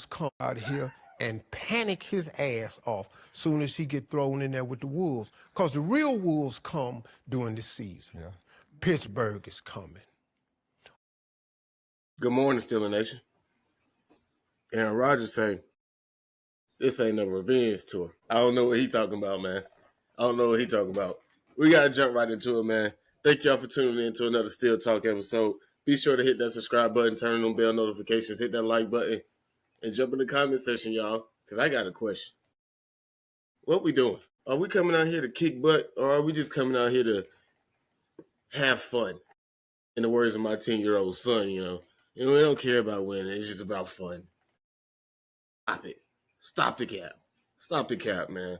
Wolves come out here and panic his ass off soon as he get thrown in there with the Wolves. Because the real Wolves come during the season. Yeah. Pittsburgh is coming. Good morning, Steeler Nation. Aaron Rodgers say, this ain't no revenge tour. I don't know what he talking about, man. I don't know what he talking about. We got to jump right into it, man. Thank y'all for tuning in to another Steel Talk episode. Be sure to hit that subscribe button, turn on bell notifications, hit that like button, and jump in the comment section, y'all, because I got a question. What we doing? Are we coming out here to kick butt, or are we just coming out here to have fun? In the words of my 10-year-old son, we don't care about winning. It's just about fun. Stop it. Stop the cap. Stop the cap, man.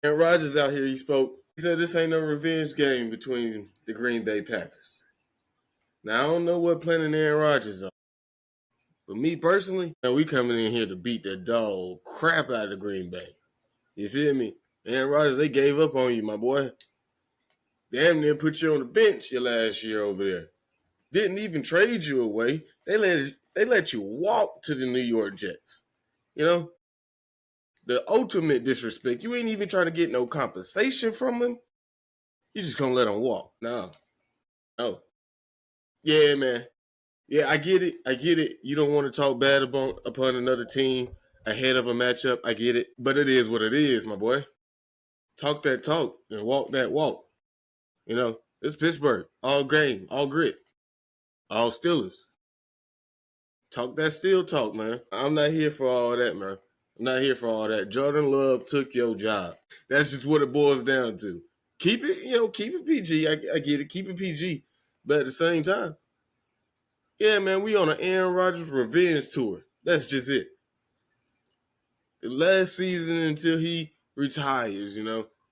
And Rodgers out here, he spoke. He said this ain't no revenge game between the Green Bay Packers. Now, I don't know what planet Aaron Rodgers on. But me personally, we coming in here to beat the dog crap out of Green Bay. You feel me? Aaron Rodgers, they gave up on you, my boy. Damn near put you on the bench your last year over there. Didn't even trade you away. They let you walk to the New York Jets. The ultimate disrespect. You ain't even trying to get no compensation from him. You just gonna let him walk. No. Yeah, man. Yeah, I get it. You don't want to talk bad upon another team ahead of a matchup. I get it. But it is what it is, my boy. Talk that talk and walk that walk. It's Pittsburgh. All game, all grit. All Steelers. Talk that steel talk, man. I'm not here for all that, man. I'm not here for all that. Jordan Love took your job. That's just what it boils down to. Keep it PG. I get it. Keep it PG. But at the same time, yeah, man, we on an Aaron Rodgers revenge tour. That's just it. The last season until he retires,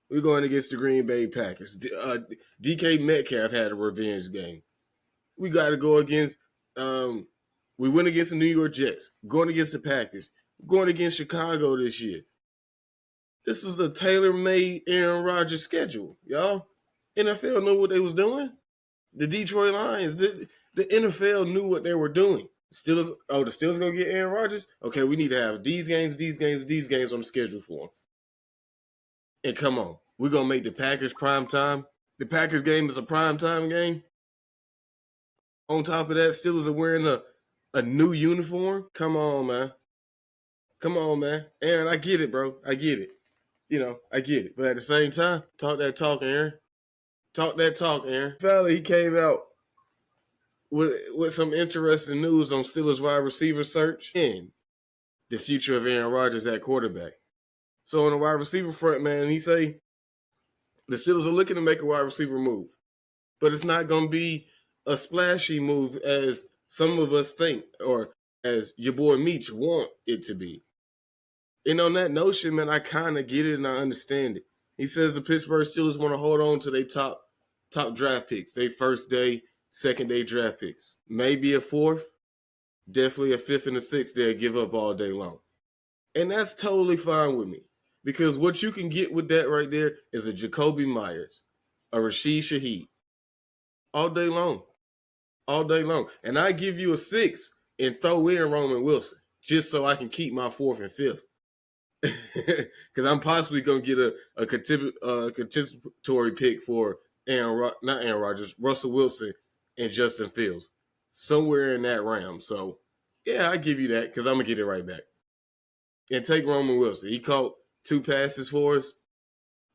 we're going against the Green Bay Packers. DK Metcalf had a revenge game. We got to go against we went against the New York Jets, going against the Packers, going against Chicago this year. This is a tailor-made Aaron Rodgers schedule, y'all. NFL knew what they was doing. The Detroit Lions, the NFL knew what they were doing. The Steelers going to get Aaron Rodgers? Okay, we need to have these games on the schedule for them. And come on, we're going to make the Packers prime time. The Packers game is a prime time game. On top of that, Steelers are wearing a new uniform. Come on, man. Aaron, I get it, bro. I get it. I get it. But at the same time, talk that talk, Aaron. Talk that talk, Aaron. Fella, he came out with some interesting news on Steelers wide receiver search and the future of Aaron Rodgers at quarterback. So on the wide receiver front, man, he say the Steelers are looking to make a wide receiver move. But it's not going to be a splashy move as some of us think or as your boy Meach want it to be. And on that notion, man, I kind of get it and I understand it. He says the Pittsburgh Steelers want to hold on to their top draft picks, their first day, second day draft picks. Maybe a fourth, definitely a fifth and a sixth they'll give up all day long. And that's totally fine with me because what you can get with that right there is a Jacoby Myers, a Rashid Shaheed, all day long. And I give you a sixth and throw in Roman Wilson just so I can keep my fourth and fifth. Because I'm possibly going to get a contemporary pick for Russell Wilson and Justin Fields. Somewhere in that realm. So, yeah, I give you that because I'm going to get it right back. And take Roman Wilson. He caught 2 passes for us,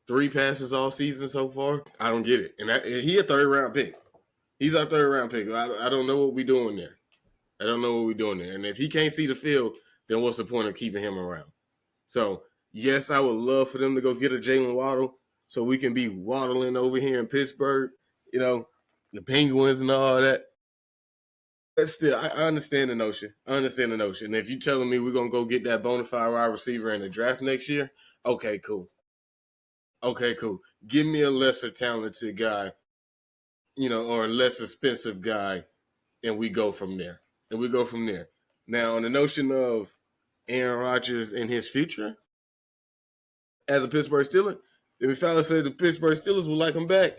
3 passes all season so far. I don't get it. And he a third-round pick. He's our third-round pick. I don't know what we're doing there. And if he can't see the field, then what's the point of keeping him around? So, yes, I would love for them to go get a Jalen Waddle so we can be waddling over here in Pittsburgh, the Penguins and all that. But still, I understand the notion. And if you're telling me we're going to go get that bona fide wide receiver in the draft next year, okay, cool. Give me a lesser talented guy, or a less expensive guy, and we go from there. Now, on the notion of Aaron Rodgers and his future as a Pittsburgh Steeler, if fella said the Pittsburgh Steelers would like him back,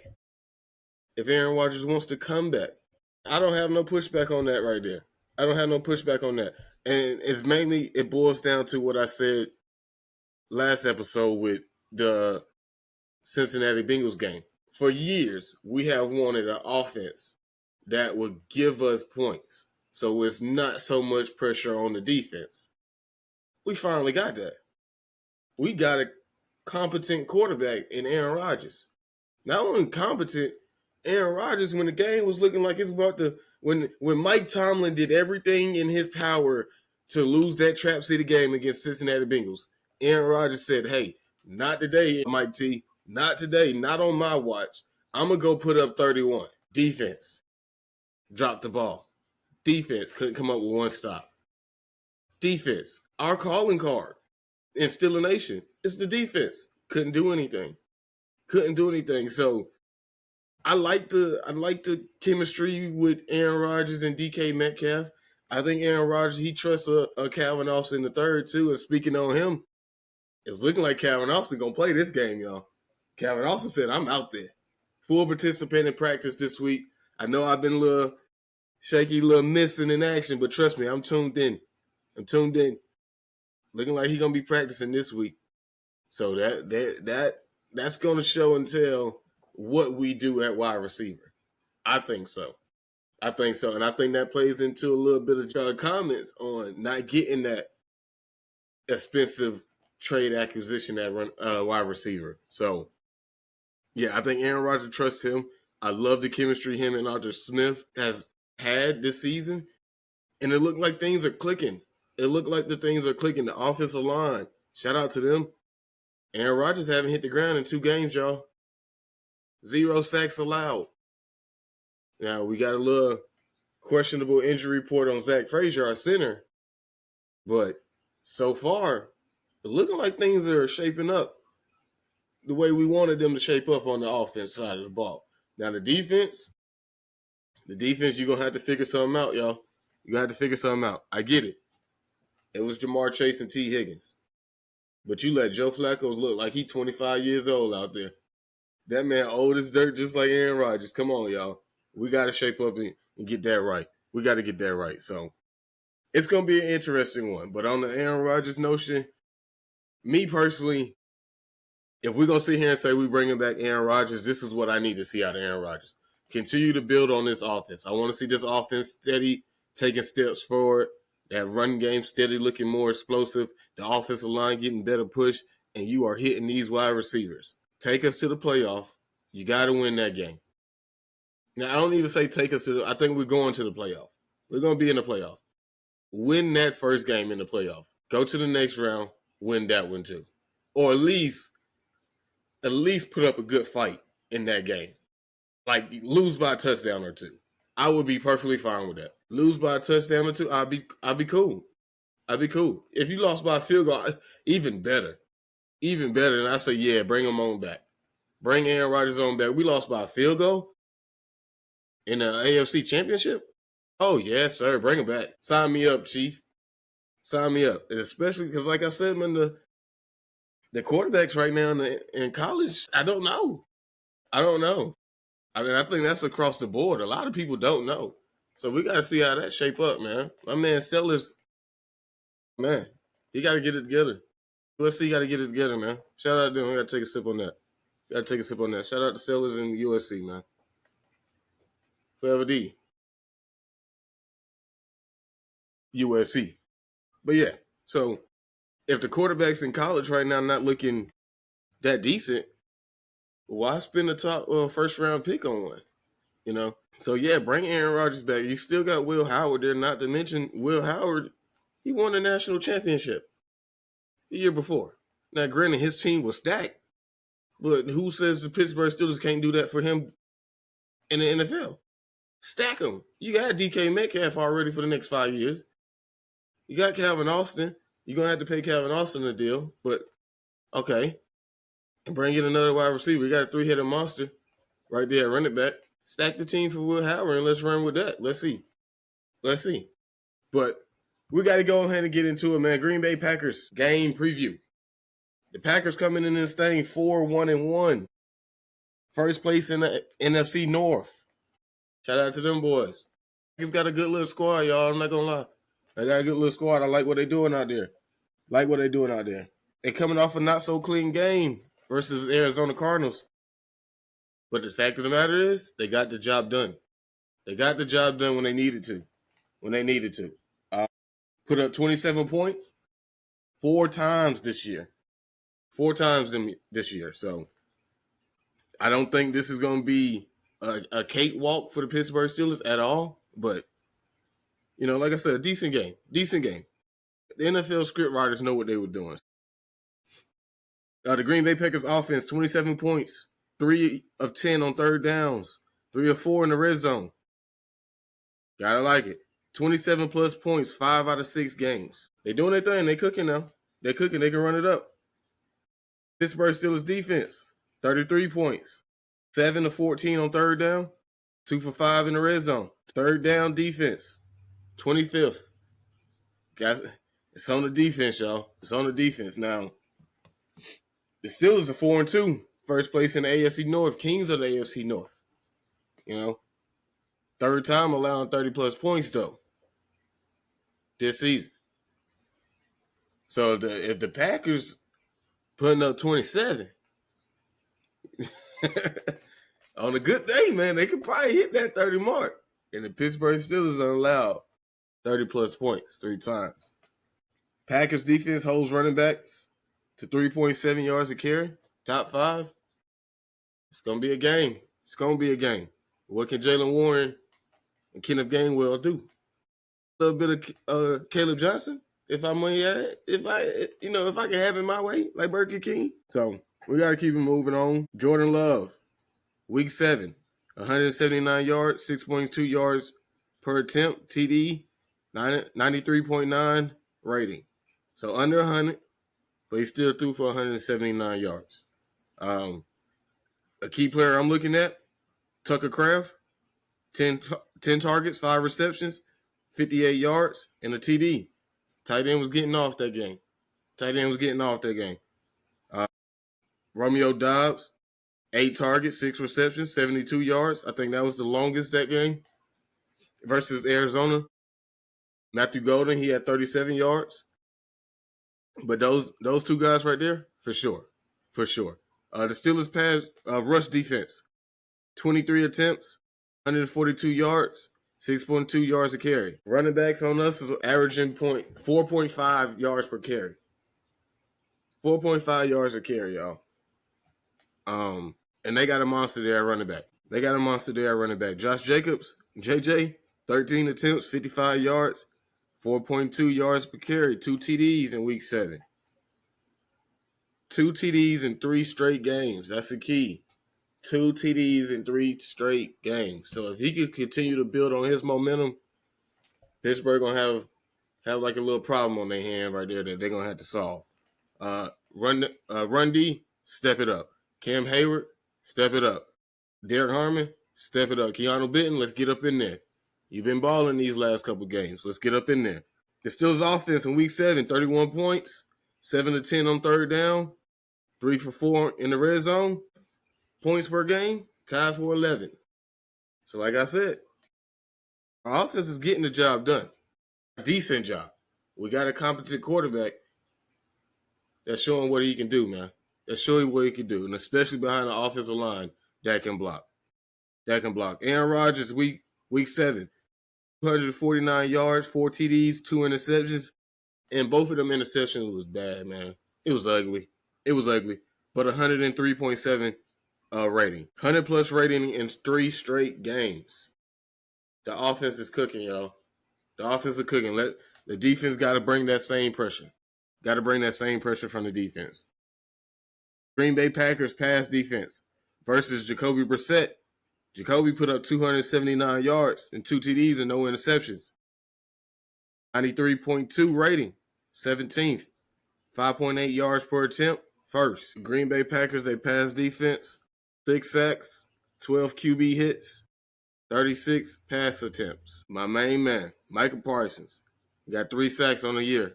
if Aaron Rodgers wants to come back, I don't have no pushback on that right there. I don't have no pushback on that. And it's mainly, it boils down to what I said last episode with the Cincinnati Bengals game. For years, we have wanted an offense that would give us points. So it's not so much pressure on the defense. We finally got that. We got a competent quarterback in Aaron Rodgers. Not only competent, Aaron Rodgers, when the game was looking like it's about to, when Mike Tomlin did everything in his power to lose that Trap City game against Cincinnati Bengals, Aaron Rodgers said, "Hey, not today, Mike T. Not today. Not on my watch. I'm going to go put up 31. Defense dropped the ball. Defense couldn't come up with one stop. Defense, our calling card in Steeler Nation, it's the defense. Couldn't do anything. So I like the chemistry with Aaron Rodgers and DK Metcalf. I think Aaron Rodgers, he trusts a Calvin Austin III too. And speaking on him, it's looking like Calvin Austin gonna play this game, y'all. Calvin Austin said, "I'm out there, full participant in practice this week. I know I've been a little shaky, a little missing in action, but trust me, I'm tuned in. Looking like he's gonna be practicing this week. So that's gonna show and tell what we do at wide receiver. I think so. And I think that plays into a little bit of your comments on not getting that expensive trade acquisition at wide receiver. So, yeah, I think Aaron Rodgers trusts him. I love the chemistry him and Arthur Smith has had this season, and it looked like things are clicking. The offensive line, shout out to them. Aaron Rodgers haven't hit the ground in 2 games, y'all. 0 sacks allowed. Now, we got a little questionable injury report on Zach Frazier, our center. But so far, it's looking like things are shaping up the way we wanted them to shape up on the offense side of the ball. Now, the defense, you're going to have to figure something out, y'all. You're going to have to figure something out. I get it. It was Jamar Chase and T. Higgins. But you let Joe Flacco look like he's 25 years old out there. That man old as dirt, just like Aaron Rodgers. Come on, y'all. We got to shape up and get that right. We got to get that right. So it's going to be an interesting one. But on the Aaron Rodgers notion, me personally, if we're going to sit here and say we bringing back Aaron Rodgers, this is what I need to see out of Aaron Rodgers. Continue to build on this offense. I want to see this offense steady, taking steps forward. That run game steady, looking more explosive. The offensive line getting better push, and you are hitting these wide receivers. Take us to the playoff. You got to win that game. Now, I don't even say take us to I think we're going to the playoff. We're going to be in the playoff. Win that first game in the playoff. Go to the next round, win that one too. Or at least put up a good fight in that game. Like, lose by a touchdown or 2. I would be perfectly fine with that. Lose by a touchdown or 2, I'd be cool. If you lost by a field goal, even better. And I say, yeah, bring him on back. Bring Aaron Rodgers on back. We lost by a field goal in the AFC Championship? Oh, yes, sir. Bring him back. Sign me up, Chief. Sign me up. And especially because, like I said, man, the quarterbacks right now in college, I don't know. I mean, I think that's across the board. A lot of people don't know. So we got to see how that shape up, man. My man Sellers, man, he got to get it together. USC got to get it together, man. Shout out to them. We got to take a sip on that. Shout out to Sellers and USC, man. Forever D. USC. But yeah, so if the quarterbacks in college right now not looking that decent, why spend a top first round pick on one? You know? So yeah, bring Aaron Rodgers back. You still got Will Howard there, not to mention Will Howard, he won a national championship the year before. Now, granted, his team was stacked, but who says the Pittsburgh Steelers can't do that for him in the NFL? Stack him. You got DK Metcalf already for the next 5 years. You got Calvin Austin. You're going to have to pay Calvin Austin a deal, but okay. And bring in another wide receiver. You got a 3-headed monster right there, run it back. Stack the team for Will Howard, and let's run with that. Let's see. But we got to go ahead and get into it, man. Green Bay Packers game preview. The Packers coming in this thing 4-1-1. First place in the NFC North. Shout out to them boys. He's got a good little squad, y'all. I'm not gonna lie. They got a good little squad. I like what they're doing out there. They're coming off a not so clean game versus Arizona Cardinals. But the fact of the matter is, they got the job done. They got the job done when they needed to. Put up 27 points 4 times this year. 4 times this year. So I don't think this is going to be a cakewalk for the Pittsburgh Steelers at all. But, like I said, a decent game. The NFL script writers know what they were doing. The Green Bay Packers offense, 27 points, 3 of 10 on third downs, 3 of 4 in the red zone. Gotta like it. 27 plus points, 5 out of 6 games. They doing their thing. They cooking now. They're cooking. They can run it up. Pittsburgh Steelers defense, 33 points, 7 of 14 on third down, 2 for 5 in the red zone. Third down defense, 25th. Guys, it's on the defense, y'all. It's on the defense. Now, the Steelers are 4-2. First place in the AFC North. Kings of the AFC North. Third time allowing 30-plus points, though, this season. So if the Packers putting up 27, on a good day, man, they could probably hit that 30 mark. And the Pittsburgh Steelers are allowed 30-plus points 3 times. Packers defense holds running backs to 3.7 yards a carry, top 5. It's going to be a game. What can Jalen Warren and Kenneth Gainwell do? A little bit of Caleb Johnson, if I may add, if I can have it my way, like Burger King. So we got to keep it moving on. Jordan Love, week 7, 179 yards, 6.2 yards per attempt, TD, 93.9 rating. So under 100, but he still threw for 179 yards. A key player I'm looking at, Tucker Kraft, 10 targets, 5 receptions, 58 yards, and a TD. Tight end was getting off that game. Romeo Doubs, 8 targets, 6 receptions, 72 yards. I think that was the longest that game versus Arizona. Matthew Golden, he had 37 yards. But those 2 guys right there, for sure. The Steelers pass rush defense, 23 attempts, 142 yards, 6.2 yards a carry. Running backs on us is averaging 4.5 yards per carry. 4.5 yards a carry, y'all. And they got a monster there at running back. Josh Jacobs, JJ, 13 attempts, 55 yards, 4.2 yards per carry, 2 TDs in week 7. 2 TDs in 3 straight games. That's the key. 2 TDs in 3 straight games. So if he could continue to build on his momentum, Pittsburgh gonna have like a little problem on their hand right there that they're gonna have to solve. Run D, step it up. Cam Hayward, step it up. Derek Harmon, step it up. Keanu Benton, let's get up in there. You've been balling these last couple games. Let's get up in there. The Steelers offense in week 7, 31 points, 7 of 10 on third down, 3 for 4 in the red zone. Points per game, tied for 11. So like I said, our offense is getting the job done. Decent job. We got a competent quarterback that's showing what he can do, man. And especially behind the offensive line that can block. Aaron Rodgers, week 7, 249 yards, 4 TDs, 2 interceptions. And both of them interceptions was bad, man. It was ugly. But 103.7 rating. 100-plus rating in 3 straight games. The offense is cooking, y'all. The defense got to bring that same pressure. From the defense. Green Bay Packers pass defense versus Jacoby Brissett. Jacoby put up 279 yards and 2 TDs and no interceptions. 93.2 rating, 17th. 5.8 yards per attempt, first. Green Bay Packers, they pass defense, 6 sacks, 12 QB hits, 36 pass attempts. My main man, Micah Parsons, got 3 sacks on the year.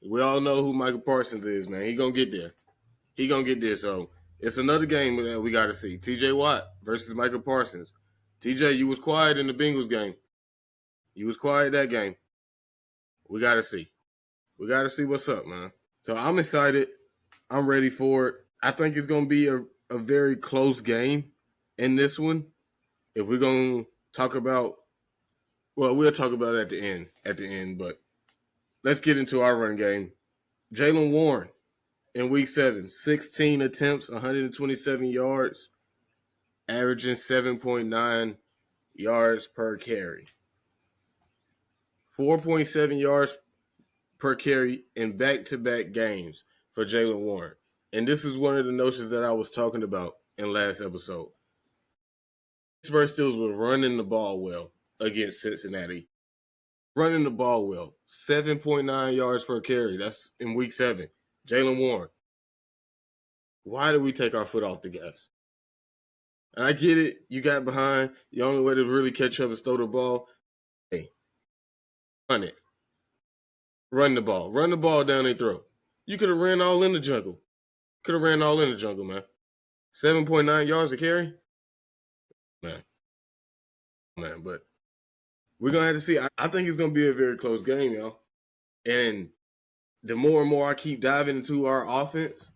We all know who Micah Parsons is, man. He gonna get there. So it's another game that we got to see. TJ Watt versus Micah Parsons. TJ, you was quiet in the Bengals game. You was quiet that game. We got to see. We got to see what's up, man. So I'm excited. I'm ready for it. I think it's going to be a very close game in this one. If we're going to talk about, well, we'll talk about it at the end, but let's get into our run game. Jaylen Warren in week 7, 16 attempts, 127 yards, averaging 7.9 yards per carry. 4.7 yards per carry in back-to-back games for Jaylen Warren. And this is one of the notions that I was talking about in last episode. Pittsburgh Steelers were running the ball well against Cincinnati. Running the ball well. 7.9 yards per carry. That's in week 7. Jaylen Warren. Why did we take our foot off the gas? And I get it. You got behind. The only way to really catch up is throw the ball. Hey, run it. Run the ball. Run the ball down their throat. You could have ran all in the jungle. Could have ran all in the jungle, man. 7.9 yards a carry? Man, but we're going to have to see. I think it's going to be a very close game, y'all. And the more and more I keep diving into our offense,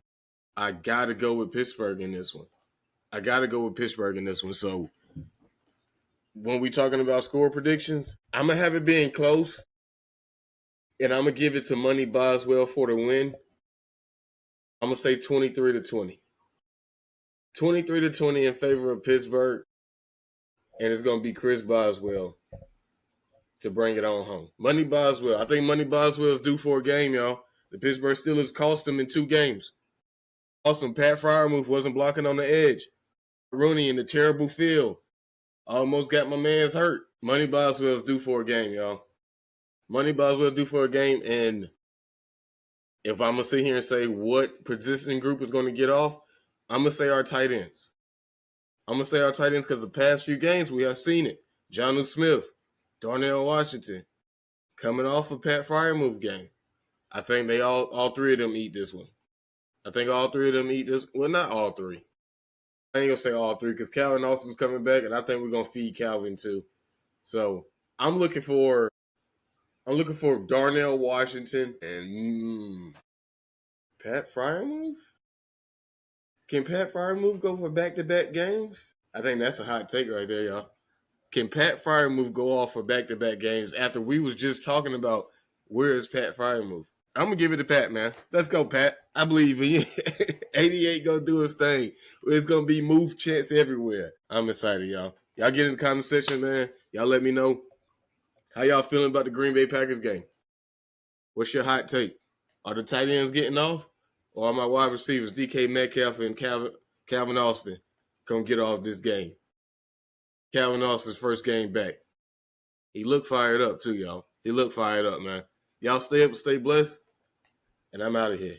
I got to go with Pittsburgh in this one. So when we talking about score predictions, I'm going to have it being close. And I'm going to give it to Money Boswell for the win. I'm going to say 23-20. 23-20 in favor of Pittsburgh. And it's going to be Chris Boswell to bring it on home. Money Boswell. I think Money Boswell is due for a game, y'all. The Pittsburgh Steelers cost him in 2 games. Awesome. Pat Freiermuth wasn't blocking on the edge. Rooney in the terrible field. Almost got my man's hurt. Money Boswell's due for a game, y'all. Money Boswell due for a game. And if I'm going to sit here and say what positioning group is going to get off, I'm going to say our tight ends. Because the past few games we have seen it. Jonnu Smith, Darnell Washington, coming off a Pat Freiermuth game. I think they all 3 of them eat this one. Well, not all 3. I ain't going to say all 3 because Calvin Austin's coming back, and I think we're going to feed Calvin too. So I'm looking for Darnell Washington and Pat Freiermuth. Can Pat Freiermuth go for back-to-back games? I think that's a hot take right there, y'all. Can Pat Freiermuth go off for back-to-back games after we was just talking about where is Pat Freiermuth? I'm going to give it to Pat, man. Let's go, Pat. I believe in you. 88 going to do his thing. It's going to be move chants everywhere. I'm excited, y'all. Y'all get in the comment section, man. Y'all let me know how y'all feeling about the Green Bay Packers game. What's your hot take? Are the tight ends getting off? Or are my wide receivers, DK Metcalf and Calvin Austin, going to get off this game? Calvin Austin's first game back. He looked fired up too, y'all. He looked fired up, man. Y'all stay up and stay blessed. And I'm out of here.